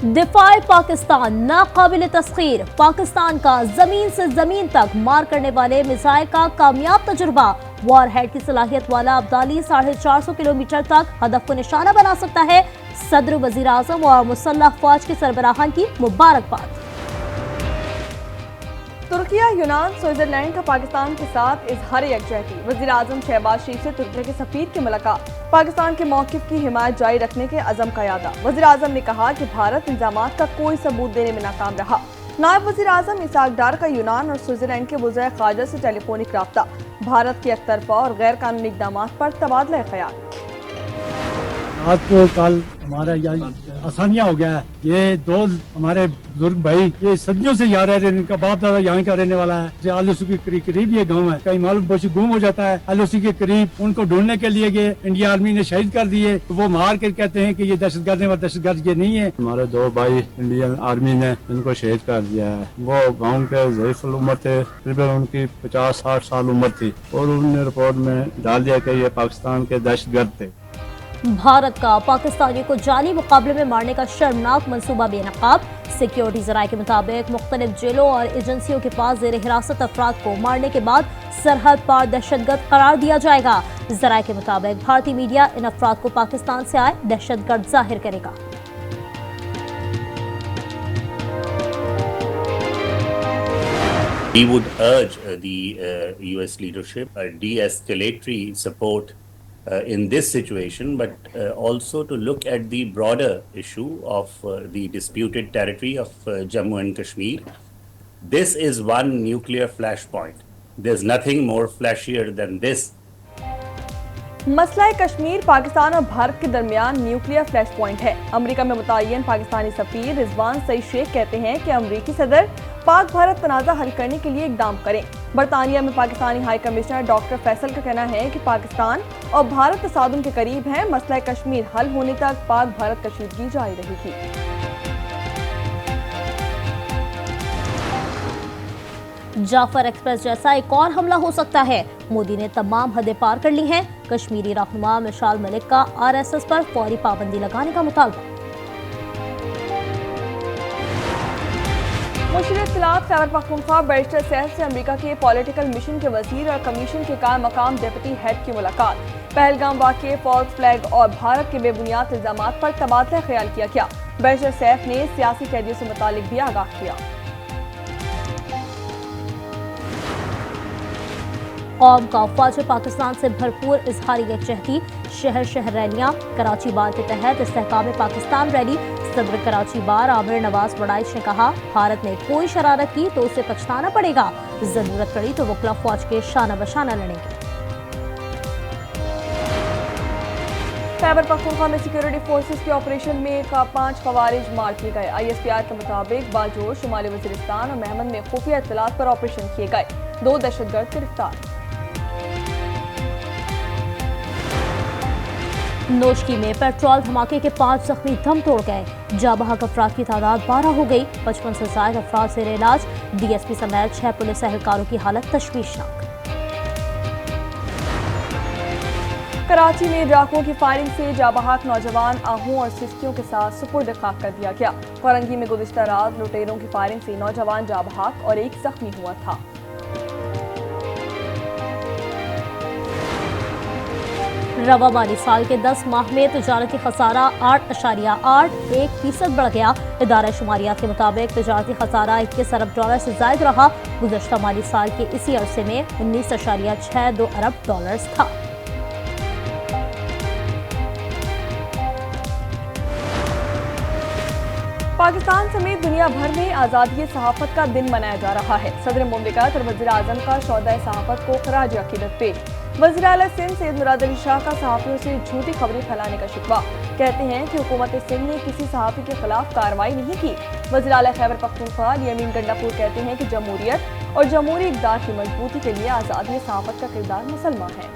دفاع پاکستان ناقابل تسخیر، پاکستان کا زمین سے زمین تک مار کرنے والے میزائل کا کامیاب تجربہ، وار ہیڈ کی صلاحیت والا ابدالی 450 کلومیٹر تک ہدف کو نشانہ بنا سکتا ہے۔ صدر وزیر اعظم اور مسلح افواج کے سربراہان کی مبارکباد۔ ترکیہ، یونان، سوئٹزرلینڈ کا پاکستان کے ساتھ اظہار یکجہتی، وزیر اعظم شہباز شریف سے ترکیہ کے سفیر کی ملاقات، پاکستان کے موقف کی حمایت جاری رکھنے کے عزم کا اعادہ۔ وزیر اعظم نے کہا کہ بھارت الزامات کا کوئی ثبوت دینے میں ناکام رہا۔ نائب وزیر اعظم اسحاق ڈار کا یونان اور سوئٹزرلینڈ کے وزراء خارجہ سے ٹیلی فونک رابطہ، بھارت کے یک طرفہ اور غیر قانونی اقدامات پر تبادلہ خیال۔ آج کو کل ہمارا آسانیاں ہو گیا ہے، یہ دو ہمارے بزرگ بھائی یہ صدیوں سے یہاں رہ رہے ہیں، ان کا باپ دادا یہاں کا رہنے والا ہے۔ آلوسی کے قریب یہ گاؤں ہے، کہیں معلوم پوچھ گم ہو جاتا ہے، آلوسی کے قریب ان کو ڈھونڈنے کے لیے گئے، انڈیا آرمی نے شہید کر دیے، وہ مار کے کہتے ہیں کہ یہ دہشت گرد ہیں، دہشت گرد یہ نہیں ہے۔ ہمارے دو بھائی انڈین آرمی نے ان کو شہید کر دیا ہے، وہ گاؤں کے ضعیف العمر تھے، تقریباً ان کی 50-60 سال عمر تھی، اور انہوں نے رپورٹ میں ڈال دیا کہ یہ پاکستان کے دہشت گرد تھے۔ بھارت کا پاکستانیوں کو جعلی مقابلے میں مارنے کا شرمناک منصوبہ بے نقاب، سیکیورٹی ذرائع کے مطابق مختلف جیلوں اور ایجنسیوں کے پاس زیر حراست افراد کو مارنے کے بعد سرحد پار دہشت گرد قرار دیا جائے گا۔ ذرائع کے مطابق بھارتی میڈیا ان افراد کو پاکستان سے آئے دہشت گرد ظاہر کرے گا۔ We would urge the US leadership de-escalatory support in this situation, but also to look at the broader issue of the disputed territory of Jammu and Kashmir. This is one nuclear flashpoint. There's nothing more flashier than this. مسئلہ کشمیر پاکستان اور بھارت کے درمیان nuclear flash point ہے۔ امریکہ میں متعین پاکستانی سفیر رضوان سعید شیخ کہتے ہیں کہ امریکی صدر پاک بھارت تنازع حل کرنے کے لیے اقدام کریں۔ برطانیہ میں Pakistani high commissioner doctor Faisal کا کہنا ہے کہ پاکستان اور بھارت تصادم کے قریب ہیں، مسئلہ کشمیر حل ہونے تک پاک بھارت کشیدگی جاری رہے گی۔ جعفر ایکسپریس جیسا ایک اور حملہ ہو سکتا ہے، مودی نے تمام حدیں پار کر لی ہیں، کشمیری رہنما مشال ملک کا RSS پر فوری پابندی لگانے کا مطالبہ۔ مشیر اطلاعات خیبر پختونخوا بیرسٹر سیف سے امریکہ کے پولیٹیکل مشن کے وزیر اور کمیشن کے قائم مقام ڈپٹی ہیڈ کی ملاقات، پہلگام واقعے، فالس فلیگ اور بھارت کے بے بنیاد الزامات پر تبادلہ خیال کیا گیا۔ بیرسٹر سیف نے سیاسی قیدیوں سے متعلق بھی آگاہ کیا۔ قوم کا افواج پاکستان سے بھرپور اظہار یکجہتی، شہر شہر ریلیاں، کراچی بار کے تحت استحکام پاکستان ریلی، صدر کراچی بار عامر نواز وڑائچ نے کہا بھارت نے کوئی شرارت کی تو اسے پچھتانا پڑے گا، ضرورت پڑی تو وکلا فوج کے شانہ بشانہ لڑیں گے۔ خیبر پختونخوا میں سیکیورٹی فورسز کے آپریشن میں 5 خوارج مار کیے گئے۔ ISPR کے مطابق باجوڑ، شمالی وزیرستان اور مہمند میں خفیہ اطلاعات پر آپریشن کیے گئے، 2 دہشت گرد گرفتار۔ نوشکی میں پیٹرول دھماکے کے 5 زخمی دم توڑ گئے، جاں بحق افراد کی تعداد 12 ہو گئی، 55 سے زائد افراد زیر علاج، DSP سمیت 6 پولیس اہلکاروں کی حالت تشویشناک۔ کراچی میں ڈاکوؤں کی فائرنگ سے جاں بحق نوجوان آہوں اور سسکیوں کے ساتھ سپرد خاک کر دیا گیا۔ کورنگی میں گزشتہ رات لٹیروں کی فائرنگ سے نوجوان جاں بحق اور 1 زخمی ہوا تھا۔ رواں مالی سال کے 10 ماہ میں تجارتی خسارہ 8.81% بڑھ گیا۔ ادارہ شماریات کے مطابق تجارتی خسارہ 21 ارب ڈالر سے زائد رہا، گزشتہ مالی سال کے اسی عرصے میں 19.62 ارب ڈالرز تھا۔ پاکستان سمیت دنیا بھر میں آزادی صحافت کا دن منایا جا رہا ہے۔ صدر مملکت اور وزیر اعظم کا شعبۂ صحافت کو خراج عقیدت پیش۔ وزیر اعلیٰ سندھ سید مراد علی شاہ کا صحافیوں سے جھوٹی خبریں پھیلانے کا شکوہ، کہتے ہیں کہ حکومت سندھ نے کسی صحافی کے خلاف کارروائی نہیں کی۔ وزیر اعلیٰ خیبر پختونخوا یمین گنڈاپور کہتے ہیں کہ جمہوریت اور جمہوری اقدار کی مضبوطی کے لیے آزادی صحافت کا کردار مسلمہ ہے۔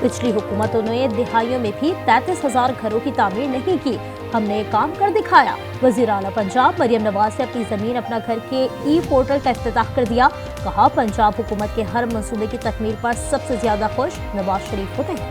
پچھلی حکومتوں نے دہائیوں میں بھی 33,000 گھروں کی تعمیر نہیں کی، ہم نے کام کر دکھایا۔ وزیر اعلیٰ پنجاب مریم نواز نے اپنی زمین اپنا گھر کے پورٹل کا افتتاح کر دیا، کہا پنجاب حکومت کے ہر منصوبے کی تکمیل پر سب سے زیادہ خوش نواز شریف ہوتے ہیں۔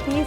30